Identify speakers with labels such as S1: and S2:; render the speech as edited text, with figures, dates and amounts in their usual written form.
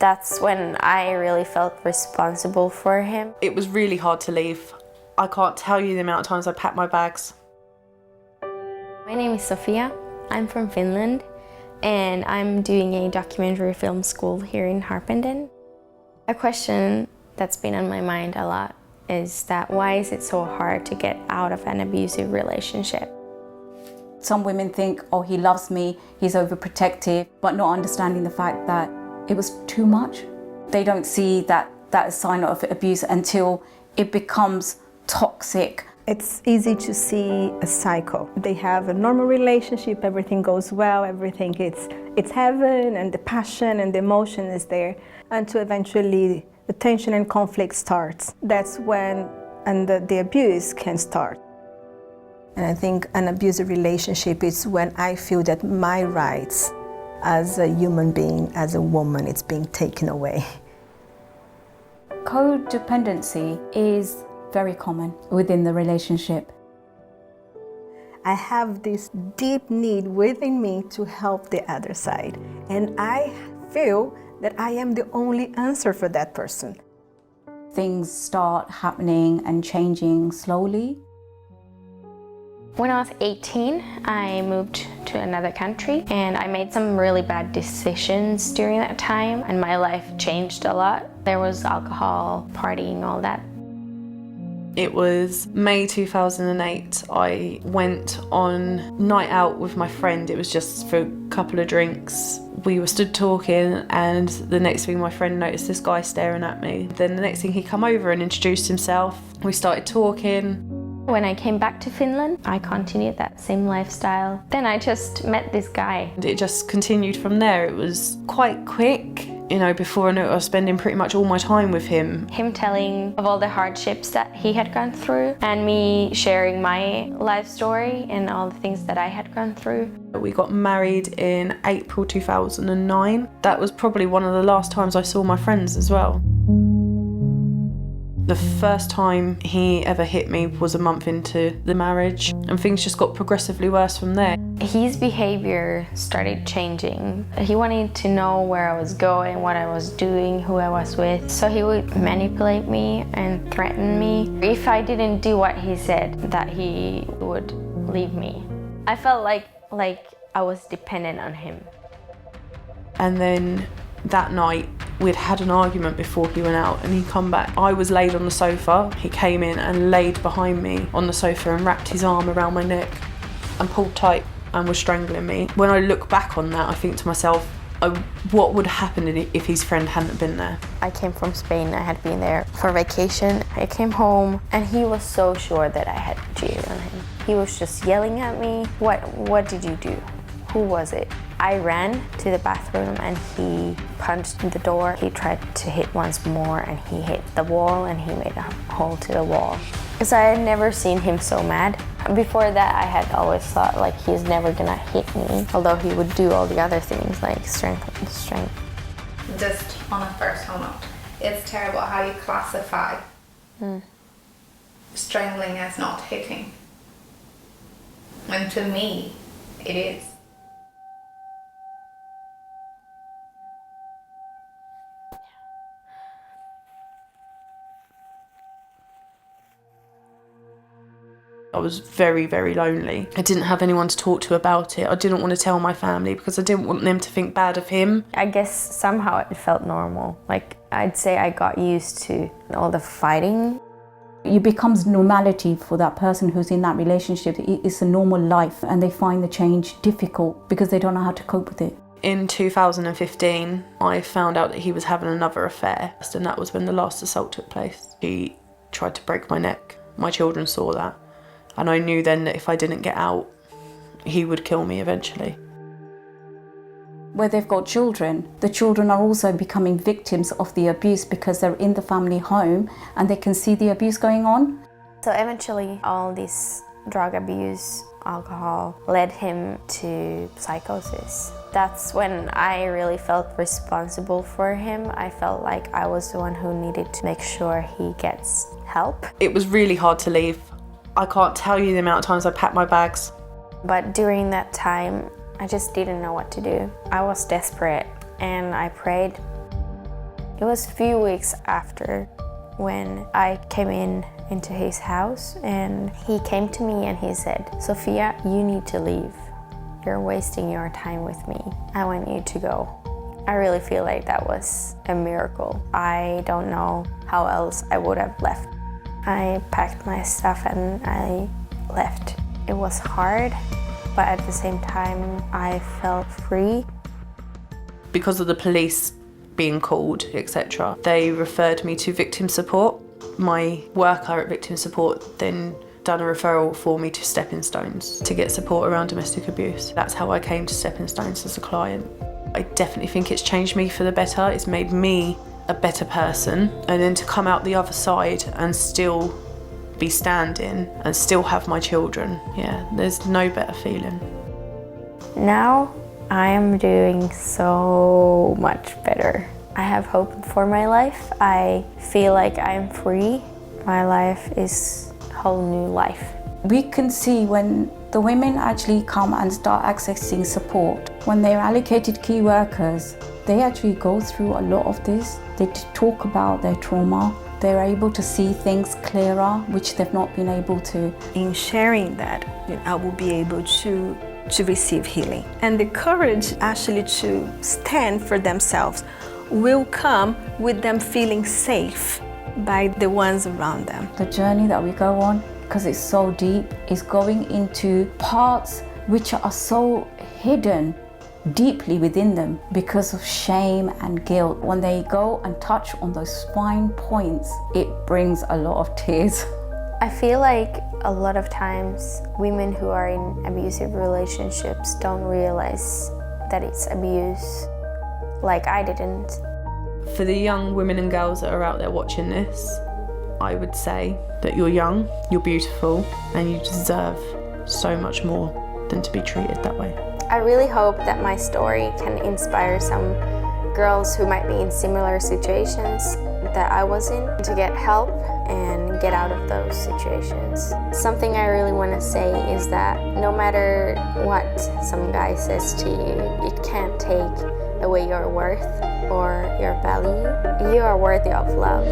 S1: That's when I really felt responsible for him.
S2: It was really hard to leave. I can't tell you the amount of times I packed my bags.
S1: My name is Sofia. I'm from Finland, and I'm doing a documentary film school here in Harpenden. A question that's been on my mind a lot is that why is it so hard to get out of an abusive relationship?
S3: Some women think, oh, he loves me, he's overprotective, but not understanding the fact that it was too much. They don't see that sign of abuse until it becomes toxic.
S4: It's easy to see a cycle. They have a normal relationship, everything goes well, everything it's heaven, and the passion and the emotion is there, until eventually the tension and conflict starts. That's when the abuse can start. And I think an abusive relationship is when I feel that my rights as a human being, as a woman, it's being taken away.
S3: Codependency is very common within the relationship.
S4: I have this deep need within me to help the other side, and I feel that I am the only answer for that person.
S3: Things start happening and changing slowly.
S1: When I was 18, I moved to another country, and I made some really bad decisions during that time, and my life changed a lot. There was alcohol, partying, all that.
S2: It was May 2008. I went on night out with my friend. It was just for a couple of drinks. We were stood talking, and the next thing my friend noticed this guy staring at me. Then the next thing he come over and introduced himself. We started talking.
S1: When I came back to Finland, I continued that same lifestyle. Then I just met this guy.
S2: It just continued from there. It was quite quick. You know, before I knew it, I was spending pretty much all my time with him.
S1: Him telling of all the hardships that he had gone through, and me sharing my life story and all the things that I had gone through.
S2: We got married in April 2009. That was probably one of the last times I saw my friends as well. The first time he ever hit me was a month into the marriage, and things just got progressively worse from there.
S1: His behavior started changing. He wanted to know where I was going, what I was doing, who I was with. So he would manipulate me and threaten me. If I didn't do what he said, that he would leave me. I felt like I was dependent on him.
S2: And then that night, we'd had an argument before he went out, and he come back. I was laid on the sofa. He came in and laid behind me on the sofa and wrapped his arm around my neck and pulled tight and was strangling me. When I look back on that, I think to myself, what would happen if his friend hadn't been there?
S1: I came from Spain. I had been there for vacation. I came home, and he was so sure that I had cheated on him. He was just yelling at me. What did you do? Who was it? I ran to the bathroom, and he punched the door. He tried to hit once more, and he hit the wall, and he made a hole to the wall. Because I had never seen him so mad. Before that, I had always thought like he's never gonna hit me, although he would do all the other things like strength.
S5: Just on a personal note, it's terrible how you classify strangling as not hitting. And to me, it is.
S2: I was very, very lonely. I didn't have anyone to talk to about it. I didn't want to tell my family because I didn't want them to think bad of him.
S1: I guess somehow it felt normal. Like, I'd say I got used to all the fighting.
S3: It becomes normality for that person who's in that relationship. It's a normal life, and they find the change difficult because they don't know how to cope with it.
S2: In 2015, I found out that he was having another affair, and that was when the last assault took place. He tried to break my neck. My children saw that. And I knew then that if I didn't get out, he would kill me eventually.
S3: Where they've got children, the children are also becoming victims of the abuse because they're in the family home and they can see the abuse going on.
S1: So eventually all this drug abuse, alcohol, led him to psychosis. That's when I really felt responsible for him. I felt like I was the one who needed to make sure he gets help.
S2: It was really hard to leave. I can't tell you the amount of times I packed my bags.
S1: But during that time, I just didn't know what to do. I was desperate, and I prayed. It was a few weeks after when I came into his house, and he came to me and he said, "Sofia, you need to leave. You're wasting your time with me. I want you to go." I really feel like that was a miracle. I don't know how else I would have left. I packed my stuff and I left. It was hard, but at the same time, I felt free.
S2: Because of the police being called, etc., they referred me to victim support. My worker at victim support then done a referral for me to Stepping Stones to get support around domestic abuse. That's how I came to Stepping Stones as a client. I definitely think it's changed me for the better. It's made me a better person, and then to come out the other side and still be standing and still have my children, yeah, there's no better feeling.
S1: Now I am doing so much better. I have hope for my life. I feel like I'm free. My life is a whole new life.
S3: We can see when the women actually come and start accessing support, when they're allocated key workers, they actually go through a lot of this. They talk about their trauma. They're able to see things clearer, which they've not been able to.
S4: In sharing that, I will be able to receive healing. And the courage actually to stand for themselves will come with them feeling safe by the ones around them.
S3: The journey that we go on, because it's so deep, is going into parts which are so hidden deeply within them because of shame and guilt. When they go and touch on those fine points, it brings a lot of tears.
S1: I feel like a lot of times women who are in abusive relationships don't realize that it's abuse, like I didn't.
S2: For the young women and girls that are out there watching this, I would say that you're young, you're beautiful, and you deserve so much more than to be treated that way.
S1: I really hope that my story can inspire some girls who might be in similar situations that I was in to get help and get out of those situations. Something I really want to say is that no matter what some guy says to you, it can't take away your worth or your value. You are worthy of love.